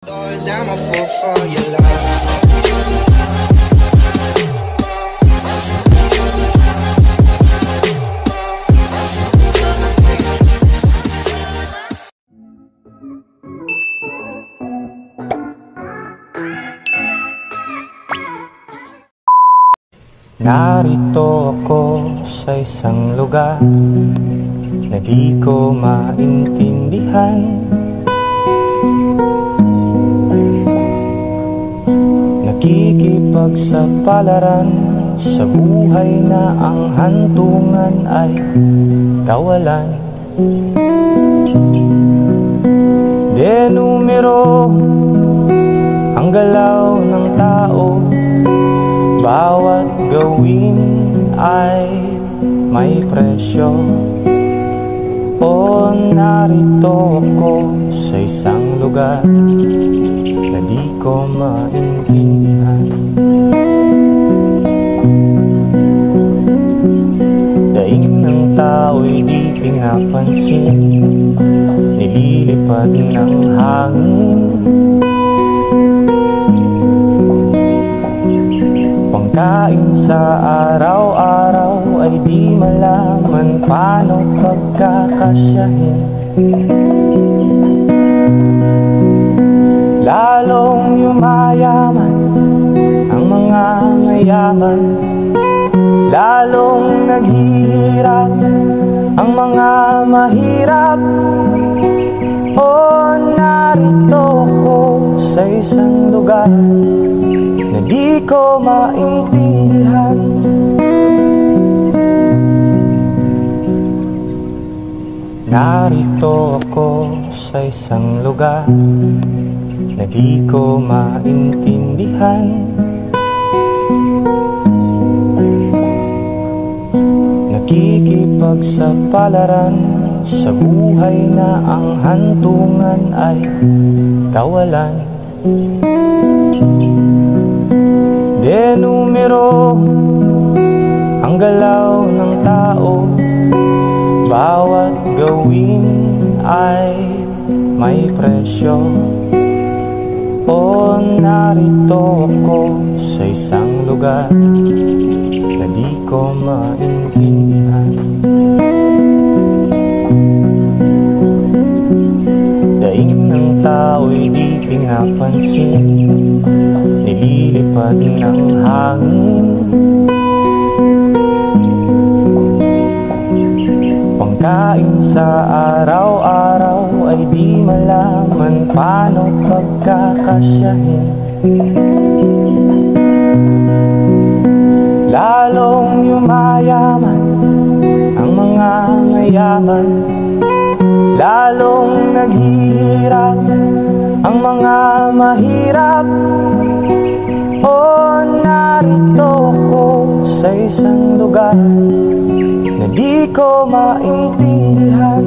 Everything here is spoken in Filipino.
I'm a fool for your love. Narito ako sa isang lugar na di ko maintindihan. Nakikipagsapalaran sa buhay na ang hantungan ay kawalan. Denumero ang galaw ng tao, bawat gawin ay may presyo. O narito ako sa isang lugar na di ko maintindihan. Daing ng tao'y di pinapansin, nililipad ng hangin. Pangkain sa araw-araw ay di malaman paano pagkakasyahin. Lalong yumayaman ang mga mayaman, lalong naghihirap ang mga mahirap. O narito ko sa isang lugar na di ko maintindihan. Narito ako sa isang lugar na di ko maintindihan. Nakikipagsapalaran sa buhay na ang hantungan ay kawalan. Denumero ang galaw ng tao, bawat gawin ay may presyo. O narito ako sa isang lugar na di ko maintindihan. Daing ng tao'y di pinapansin, nililipad ng hangin. Pangkain sa araw-araw ay di malaman paano pagkakasyahin. Lalong yumayaman ang mga mayaman, lalong naghihirap ang mga mahirap. O narito ko sa isang lugar na di ko maintindihan.